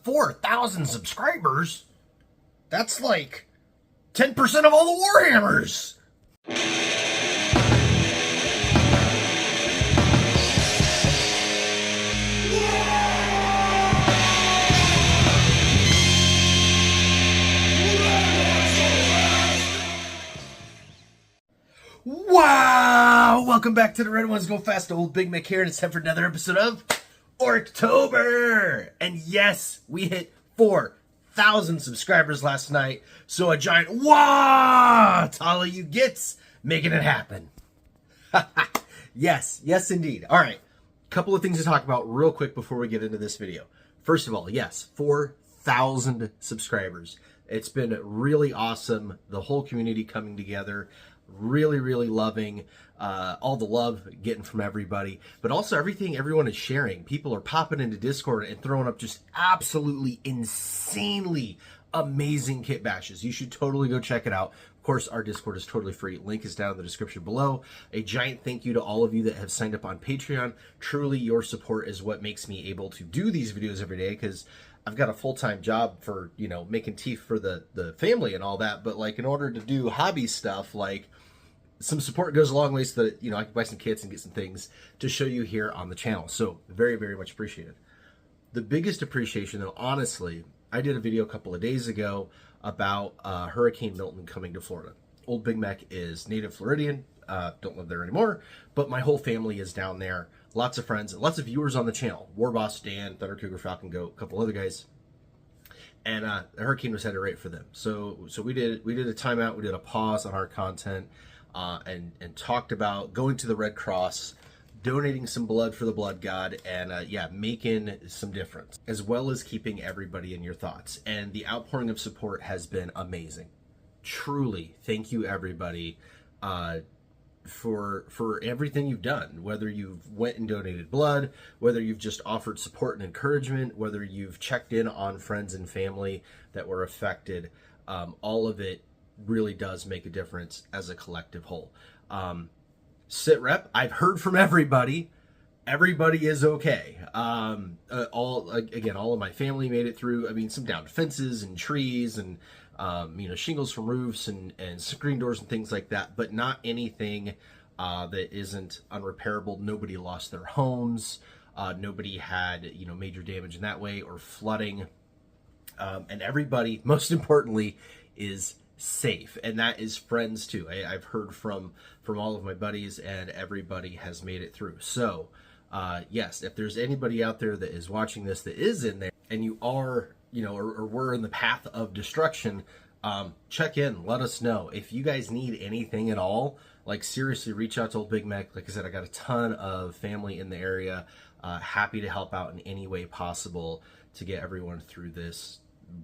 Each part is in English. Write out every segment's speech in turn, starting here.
4,000 subscribers? That's like 10% of all the Warhammers. Wow! Welcome back to the Red Ones Go Fast. Old Big Mek here, and it's time for another episode of ORKTOBER! And yes, we hit 4,000 subscribers last night, so a giant wah to all of you gits making it happen. Yes indeed. Alright, couple of things to talk about real quick before we get into this video. First of all, yes, 4,000 subscribers. It's been really awesome, the whole community coming together. Really loving all the love getting from everybody, but also everything everyone is sharing. People are popping into Discord and throwing up just absolutely insanely amazing kit bashes. You should totally go check it out. Of course, our Discord is totally free. Link is down in the description below. A giant thank you to all of you that have signed up on Patreon. Truly, your support is what makes me able to do these videos every day, because I've got a full-time job for, you know, making teeth for the family and all that. But like, in order to do hobby stuff, like, some support goes a long way so that, you know, I can buy some kits and get some things to show you here on the channel. So very much appreciated. The biggest appreciation, though, honestly, I did a video a couple of days ago about Hurricane Milton coming to Florida. Old Big Mek is native Floridian, don't live there anymore, but my whole family is down there. Lots of friends, lots of viewers on the channel. Warboss, Dan, Thunder Cougar, Falcon Goat, a couple other guys. And the hurricane was headed right for them. So we did a timeout, we did a pause on our content. And talked about going to the Red Cross, donating some blood for the blood god, and yeah, making some difference, as well as keeping everybody in your thoughts. And the outpouring of support has been amazing. Truly, thank you everybody for everything you've done, whether you've went and donated blood, whether you've just offered support and encouragement, whether you've checked in on friends and family that were affected. All of it really does make a difference as a collective whole. Sit rep, I've heard from everybody. Everybody is okay. All of my family made it through. I mean, some downed fences and trees and you know, shingles from roofs and screen doors and things like that, but not anything that isn't unrepairable. Nobody lost their homes. Nobody had, you know, major damage in that way or flooding. And everybody, most importantly, is safe, and that is friends too. I've heard from all of my buddies, and everybody has made it through. So yes, if there's anybody out there that is watching this that is in there and you are, you know, or we're in the path of destruction, check in, let us know. If you guys need anything at all, like seriously, reach out to Old Big Mek. Like I said, I got a ton of family in the area, happy to help out in any way possible to get everyone through this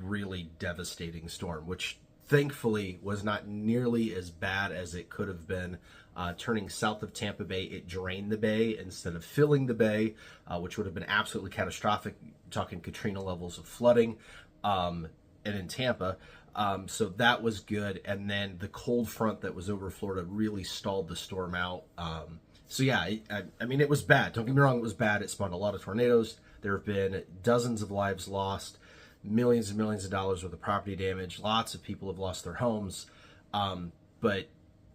really devastating storm, which thankfully was not nearly as bad as it could have been. Turning south of Tampa Bay, it drained the bay instead of filling the bay, which would have been absolutely catastrophic. Talking Katrina levels of flooding, and in Tampa. So that was good. And then the cold front that was over Florida really stalled the storm out. So yeah, I mean, it was bad. Don't get me wrong, it was bad. It spawned a lot of tornadoes. There have been dozens of lives lost, millions and millions of dollars worth of property damage. Lots of people have lost their homes. But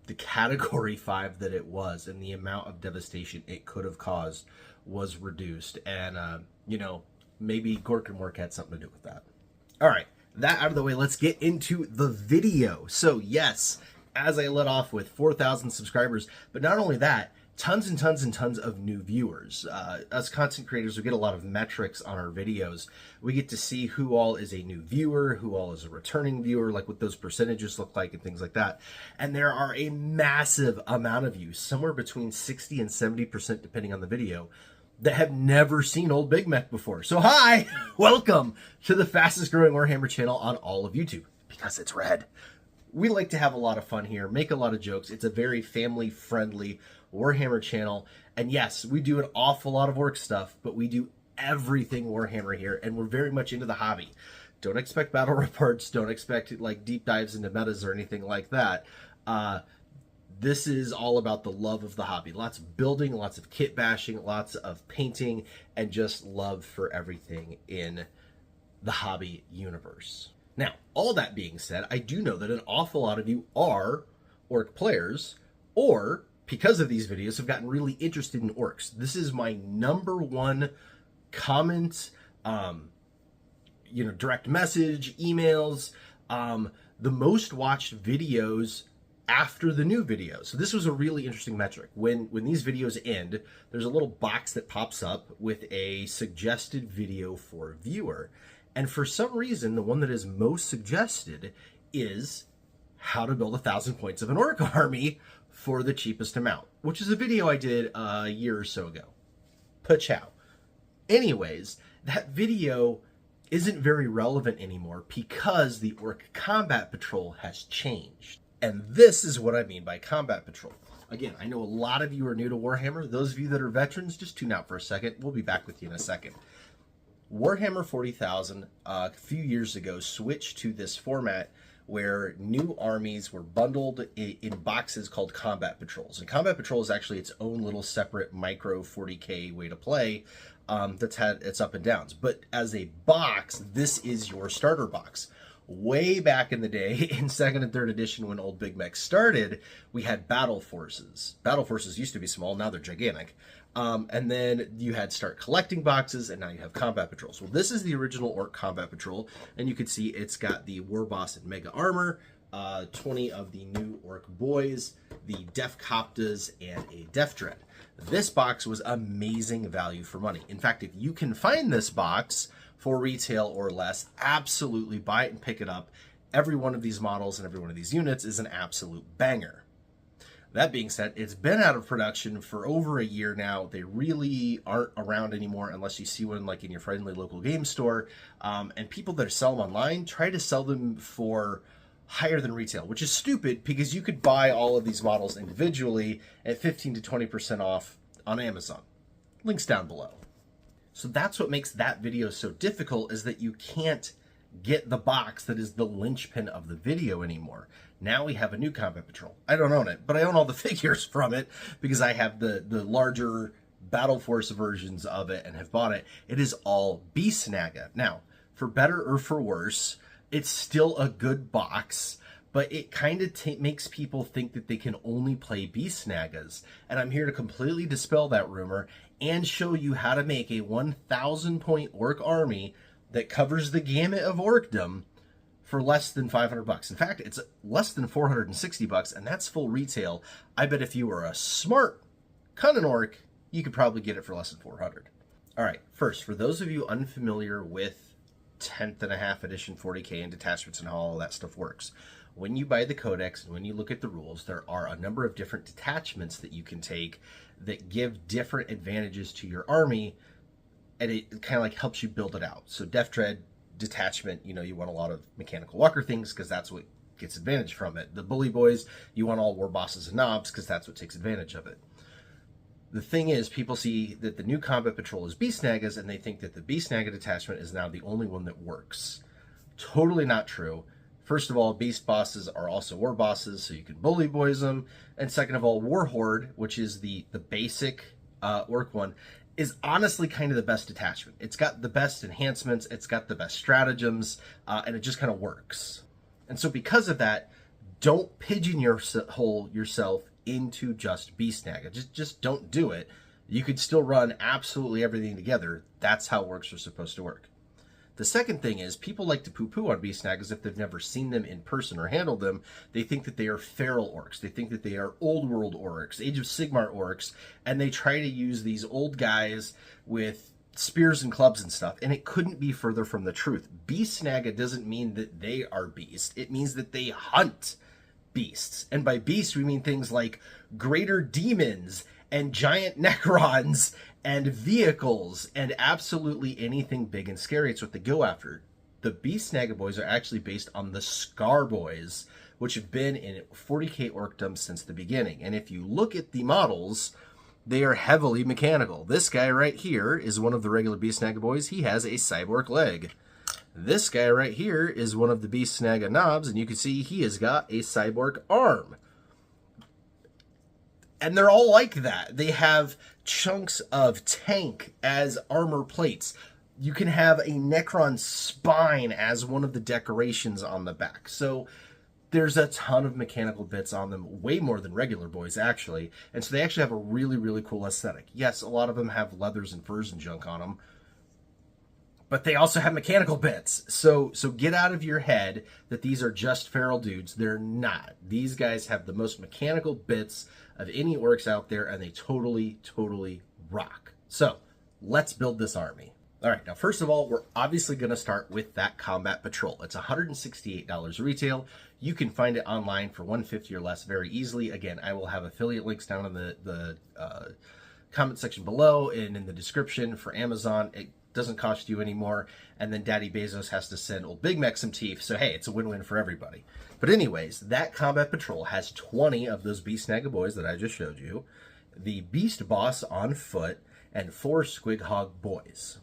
the category 5 that it was and the amount of devastation it could have caused was reduced. And, you know, maybe Gork and Work had something to do with that. All right, that out of the way, let's get into the video. So yes, as I let off with 4,000 subscribers, but not only that, tons and tons of new viewers. Us content creators, we get a lot of metrics on our videos. We get to see who all is a new viewer, who all is a returning viewer, like what those percentages look like and things like that. And there are a massive amount of you, somewhere between 60 and 70% depending on the video, that have never seen Old Big Mek before. So hi, welcome to the fastest growing Warhammer channel on all of YouTube, because it's red. We like to have a lot of fun here, make a lot of jokes. It's a very family-friendly Warhammer channel. And yes, we do an awful lot of work stuff, but we do everything Warhammer here, and we're very much into the hobby. Don't expect battle reports, don't expect like deep dives into metas or anything like that. This is all about the love of the hobby. Lots of building, lots of kit bashing, lots of painting, and just love for everything in the hobby universe. Now, all that being said, I do know that an awful lot of you are orc players, or because of these videos have gotten really interested in orcs. This is my #1 comment, direct message, emails, the most watched videos after the new video. So this was a really interesting metric. When these videos end, there's a little box that pops up with a suggested video for a viewer. And for some reason, the one that is most suggested is how to build 1,000 points of an orc army for the cheapest amount, which is a video I did a year or so ago. Pachow. Anyways, that video isn't very relevant anymore because the Orc Combat Patrol has changed. And this is what I mean by Combat Patrol. Again, I know a lot of you are new to Warhammer. Those of you that are veterans, just tune out for a second. We'll be back with you in a second. Warhammer 40,000 a few years ago switched to this format where new armies were bundled in boxes called Combat Patrols. And Combat Patrol is actually its own little separate micro 40K way to play that's had its up and downs. But as a box, this is your starter box. Way back in the day, in 2nd and 3rd edition, when old Big Mek started, we had battle forces. Battle forces used to be small, now they're gigantic. And then you had start collecting boxes, and now you have combat patrols. Well, this is the original Orc Combat Patrol, and you can see it's got the War Boss and Mega Armor, 20 of the new Orc Boys, the Def Coptas, and a Def Dread. This box was amazing value for money. In fact, if you can find this box for retail or less, absolutely buy it and pick it up. Every one of these models and every one of these units is an absolute banger. That being said, it's been out of production for over a year now. They really aren't around anymore unless you see one like in your friendly local game store. And people that sell them online try to sell them for higher than retail, which is stupid because you could buy all of these models individually at 15 to 20% off on Amazon. Links down below. So that's what makes that video so difficult, is that you can't get the box that is the linchpin of the video anymore. Now we have a new Combat Patrol. I don't own it, but I own all the figures from it because I have the larger Battle Force versions of it and have bought it. It is all Beast Naga. Now, for better or for worse, it's still a good box, but it kind of makes people think that they can only play Beast Nagas. And I'm here to completely dispel that rumor and show you how to make a 1,000 point orc army that covers the gamut of orcdom for less than 500 bucks. In fact, it's less than 460 bucks, and that's full retail. I bet if you were a smart kunnin orc, you could probably get it for less than 400. All right, first, for those of you unfamiliar with 10th and a half edition 40K and detachments and how all that stuff works, when you buy the codex and when you look at the rules, there are a number of different detachments that you can take that give different advantages to your army, and it kind of like helps you build it out. So Def Dread detachment, you want a lot of mechanical walker things because that's what gets advantage from it. The Bully Boys, you want all War Bosses and Knobs because that's what takes advantage of it. The thing is, people see that the new Combat Patrol is Beast Nagas, and they think that the Beast Naga detachment is now the only one that works. Totally not true. First of all, Beast Bosses are also War Bosses, so you can Bully Boys them. And second of all, War Horde, which is the basic orc one, is honestly kind of the best detachment. It's got the best enhancements, it's got the best stratagems, and it just kind of works. And so because of that, don't pigeonhole yourself into just Beast Naga. Just don't do it. You could still run absolutely everything together. That's how orcs are supposed to work. The second thing is, people like to poo-poo on Beast Nagas if they've never seen them in person or handled them. They think that they are feral orcs. They think that they are old world orcs, Age of Sigmar orcs, and they try to use these old guys with spears and clubs and stuff, and it couldn't be further from the truth. Beast Naga doesn't mean that they are beasts. It means that they hunt beasts. And by beasts, we mean things like greater demons and giant necrons and vehicles and absolutely anything big and scary. It's what they go after. The Beast Naga boys are actually based on the Scar boys, which have been in 40K orcdom since the beginning. And if you look at the models, they are heavily mechanical. This guy right here is one of the regular Beast Naga boys. He has a cyborg leg. This guy right here is one of the Beast Naga knobs, and you can see he has got a cyborg arm. And they're all like that. They have chunks of tank as armor plates. You can have a Necron spine as one of the decorations on the back. So there's a ton of mechanical bits on them, way more than regular boys, actually. And so they actually have a really, really cool aesthetic. Yes, a lot of them have leathers and furs and junk on them, but they also have mechanical bits. So get out of your head that these are just feral dudes. They're not. These guys have the most mechanical bits of any orcs out there, and they totally, totally rock. So let's build this army. All right, now first of all, we're obviously going to start with that combat patrol. It's $168 retail. You can find it online for $150 or less very easily. Again, I will have affiliate links down in the comment section below and in the description for Amazon. It doesn't cost you anymore, and then Daddy Bezos has to send old Big Mek some teeth, so hey, it's a win-win for everybody. But anyways, that combat patrol has 20 of those Beast Snagga boys that I just showed you, the Beast Boss on foot, and 4 Squig Hog boys,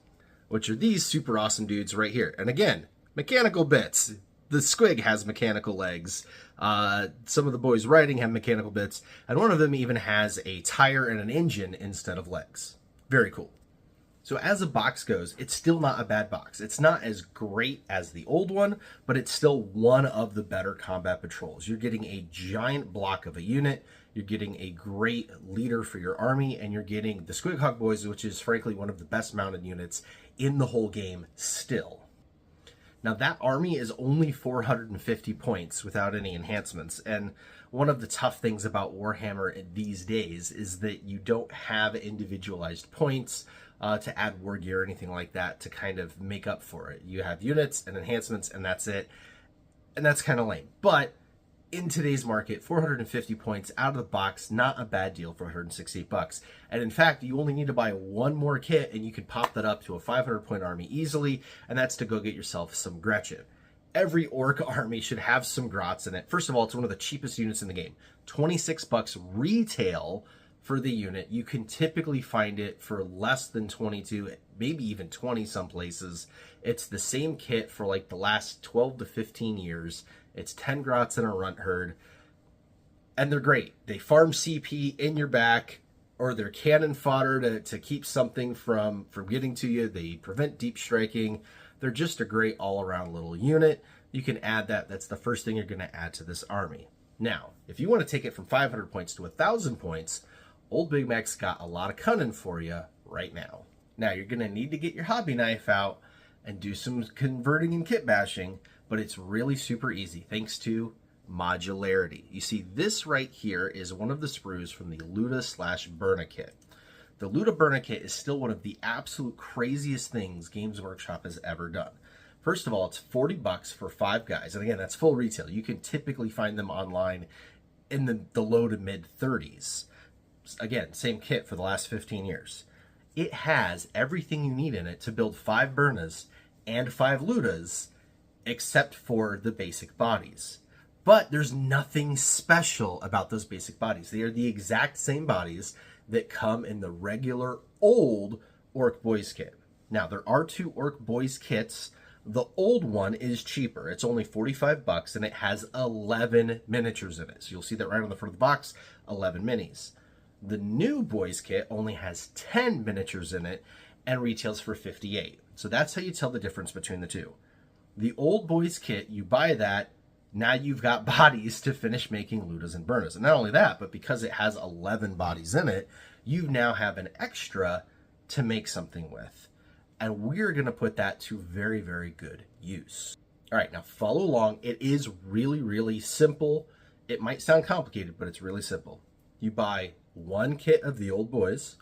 which are these super awesome dudes right here. And again, mechanical bits. The Squig has mechanical legs. Some of the boys riding have mechanical bits, and one of them even has a tire and an engine instead of legs. Very cool. So as a box goes, it's still not a bad box. It's not as great as the old one, but it's still one of the better combat patrols. You're getting a giant block of a unit, you're getting a great leader for your army, and you're getting the Squig Hog boys, which is frankly one of the best mounted units in the whole game still. Now that army is only 450 points without any enhancements, and one of the tough things about Warhammer these days is that you don't have individualized points to add war gear or anything like that to kind of make up for it. You have units and enhancements, and that's it. And that's kind of lame. But in today's market, 450 points out of the box, not a bad deal for 168 bucks. And in fact, you only need to buy one more kit, and you can pop that up to a 500-point army easily, and that's to go get yourself some Gretchen. Every orc army should have some grots in it. First of all, it's one of the cheapest units in the game. 26 bucks retail for the unit. You can typically find it for less than 22, maybe even 20 some places. It's the same kit for like the last 12 to 15 years. It's 10 grots and a runt herd, and they're great. They farm CP in your back, or they're cannon fodder to keep something from getting to you. They prevent deep striking. They're just a great all-around little unit. You can add that. That's the first thing you're going to add to this army. Now, if you want to take it from 500 points to 1,000 points, old Big Mek's got a lot of kunnin for you right now. Now, you're going to need to get your hobby knife out and do some converting and kit bashing, but it's really super easy thanks to modularity. You see, this right here is one of the sprues from the Luda/Burna kit. The Luda Burna kit is still one of the absolute craziest things Games Workshop has ever done. First of all, it's 40 bucks for 5 guys, and again, that's full retail. You can typically find them online in the low to mid 30s. Again, same kit for the last 15 years. It has everything you need in it to build 5 Burnas and 5 Ludas, except for the basic bodies. But there's nothing special about those basic bodies. They are the exact same bodies that come in the regular old Orc Boys kit. Now, there are 2 Orc Boys kits. The old one is cheaper. It's only 45 bucks, and it has 11 miniatures in it. So you'll see that right on the front of the box, 11 minis. The new Boys kit only has 10 miniatures in it and retails for 58. So that's how you tell the difference between the two. The old Boys kit, you buy that, now you've got bodies to finish making Ludas and Burnas. And not only that, but because it has 11 bodies in it, you now have an extra to make something with. And we're going to put that to very, very good use. All right, now follow along. It is really, really simple. It might sound complicated, but it's really simple. You buy 1 kit of the old boys,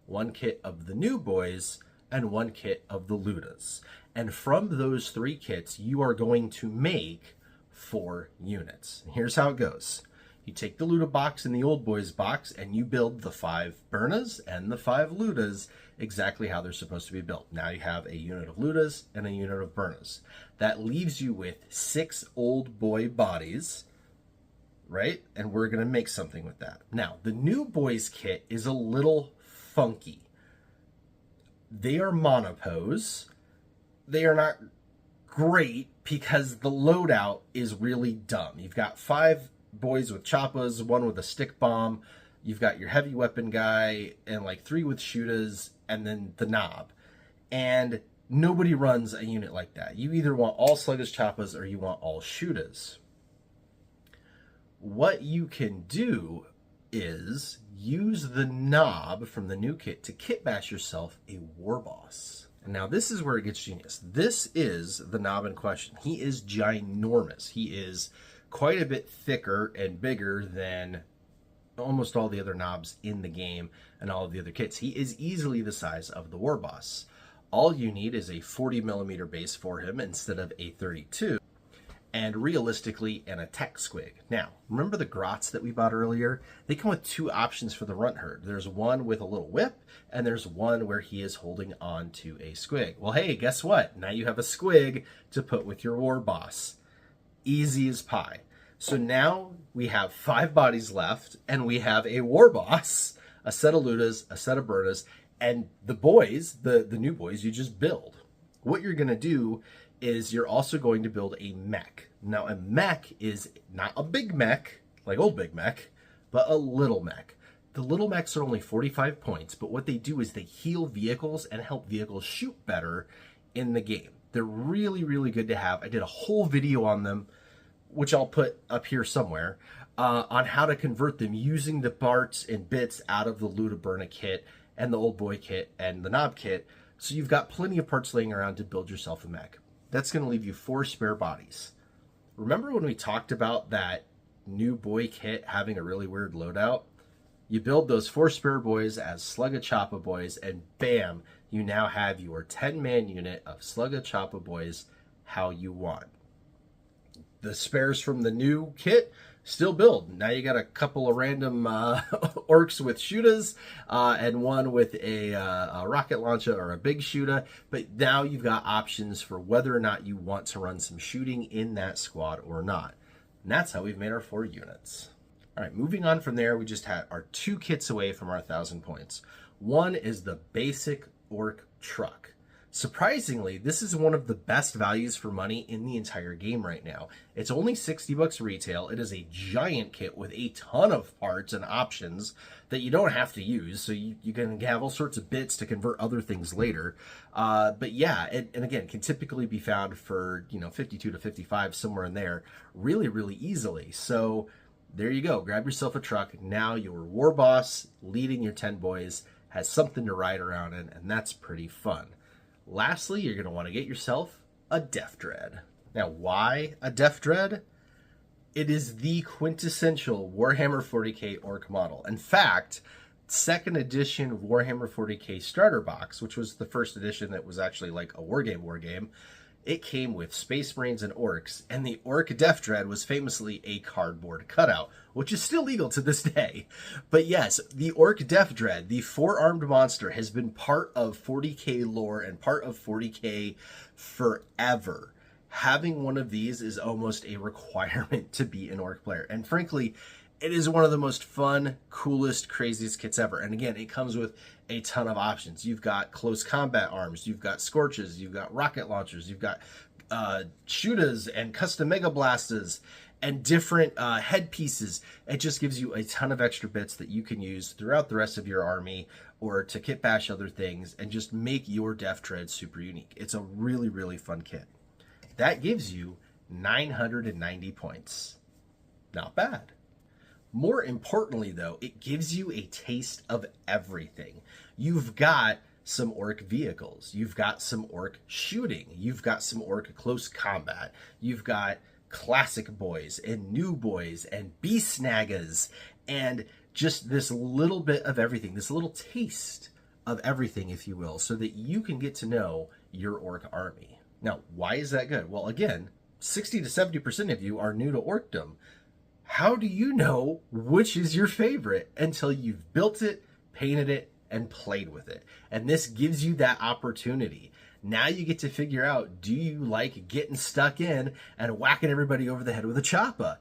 1 kit of the new boys, and 1 kit of the Ludas. And from those 3 kits, you are going to make 4 units. And here's how it goes. You take the Luda box and the old boys box, and you build the 5 Burnas and the 5 Ludas exactly how they're supposed to be built. Now you have a unit of Ludas and a unit of Burnas. That leaves you with 6 old boy bodies, right? And we're going to make something with that. Now, the new boys kit is a little funky. They are monopose. They are not great because the loadout is really dumb. You've got 5 boys with choppas, 1 with a stick bomb. You've got your heavy weapon guy and like 3 with shootas, and then the knob. And Nobody runs a unit like that. You either want all sluggish choppas or you want all shootas. What you can do is use the knob from the new kit to kit bash yourself a war boss. And now this is where it gets genius. This is the knob in question. He is ginormous. He is quite a bit thicker and bigger than almost all the other knobs in the game and all of the other kits. He is easily the size of the war boss. All you need is a 40mm base for him instead of a 32, and realistically an attack squig. Now, remember the grots that we bought earlier? They come with two options for the runt herd. There's one with a little whip, and there's one where he is holding on to a squig. Well, hey, guess what? Now you have a squig to put with your war boss. Easy as pie. So now we have 5 bodies left, and we have a war boss, a set of ludas, a set of burnas, and the boys, the new boys, you just build. What you're going to do is you're also going to build a mech. Now, a mech is not a big mech, like old Big Mek, but a little mech. The little mechs are only 45 points, but what they do is they heal vehicles and help vehicles shoot better in the game. They're really, really good to have. I did a whole video on them, which I'll put up here somewhere, on how to convert them using the parts and bits out of the Luda kit and the old boy kit and the knob kit. So you've got plenty of parts laying around to build yourself a mech. That's going to leave you 4 spare bodies. Remember when we talked about that new boy kit having a really weird loadout? You build those 4 spare boys as Slugga Choppa boys, and bam, you now have your 10-man unit of Slugga Choppa boys how you want. The spares from the new kit still build. Now you got a couple of random orcs with shootas and one with a rocket launcher or a big shooter, but now you've got options for whether or not you want to run some shooting in that squad or not. And that's how we've made our 4 units. All right, moving on from there, we just had our 2 kits away from our 1,000 points. One is the basic orc truck. Surprisingly, this is one of the best values for money in the entire game right now. It's only $60 retail. It is a giant kit with a ton of parts and options that you don't have to use, so you can have all sorts of bits to convert other things later. But yeah, and again, can typically be found for 52 to 55, somewhere in there, really, really easily. So there you go. Grab yourself a truck. Now your war boss leading your 10 boys has something to ride around in, and that's pretty fun. Lastly, you're going to want to get yourself a Def Dread. Now, why a Def Dread? It is the quintessential Warhammer 40k orc model. In fact, 2nd edition Warhammer 40k starter box, which was the first edition that was actually like a wargame, it came with Space Marines and orcs, and the orc Def Dread was famously a cardboard cutout, which is still legal to this day. But yes, the orc Def Dread, the 4-armed monster, has been part of 40k lore and part of 40k forever. Having one of these is almost a requirement to be an orc player. And frankly, it is one of the most fun, coolest, craziest kits ever. And again, it comes with a ton of options. You've got close combat arms, you've got scorches, you've got rocket launchers, you've got shootas and custom mega blasters and different headpieces. It just gives you a ton of extra bits that you can use throughout the rest of your army or to kit bash other things and just make your Def Dread super unique. It's a really, really fun kit. That gives you 990 points. Not bad. More importantly, though, it gives you a taste of everything. You've got some orc vehicles. You've got some orc shooting. You've got some orc close combat. You've got classic boys and new boys and beast snaggas and just this little bit of everything, this little taste of everything, if you will, so that you can get to know your orc army. Now, why is that good? Well, again, 60 to 70% of you are new to orcdom. How do you know which is your favorite until you've built it, painted it, and played with it? And this gives you that opportunity. Now you get to figure out, do you like getting stuck in and whacking everybody over the head with a choppa?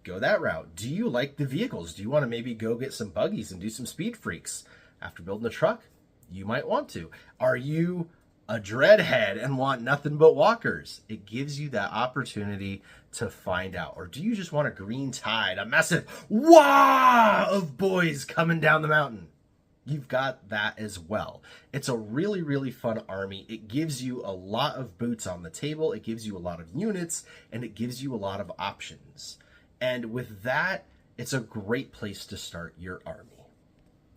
Go that route. Do you like the vehicles? Do you want to maybe go get some buggies and do some speed freaks? After building a truck, you might want to. Are you a dreadhead and want nothing but walkers? It gives you that opportunity to find out. Or do you just want a green tide, a massive wah of boys coming down the mountain? you've got that as well. It's a really, really fun army. It gives you a lot of boots on the table. It gives you a lot of units, and it gives you a lot of options. And with that, it's a great place to start your army.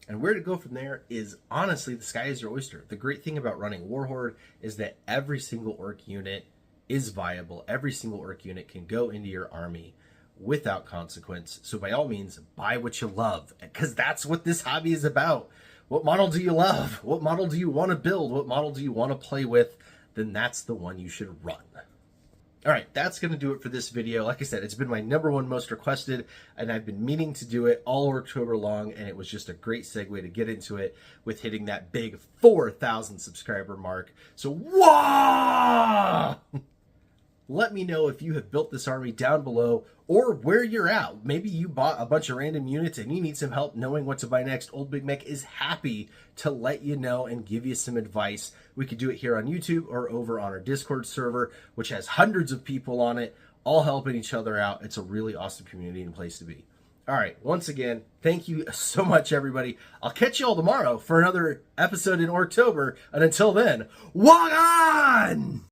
And where to go from there is, honestly, the sky is your oyster. The great thing about running Warhorde is that every single orc unit is viable. Every single orc unit can go into your army without consequence. So by all means, buy what you love, because that's what this hobby is about. What model do you love? What model do you want to build? What model do you want to play with? Then that's the one you should run. All right, that's going to do it for this video. Like I said, it's been my #1 most requested, and I've been meaning to do it all October long, and it was just a great segue to get into it with hitting that big 4,000 subscriber mark. So, wah! Let me know if you have built this army down below, or where you're at. Maybe you bought a bunch of random units and you need some help knowing what to buy next. Old Big Mek is happy to let you know and give you some advice. We could do it here on YouTube or over on our Discord server, which has hundreds of people on it, all helping each other out. It's a really awesome community and place to be. All right, once again, thank you so much, everybody. I'll catch you all tomorrow for another episode in Orktober. And until then, walk on!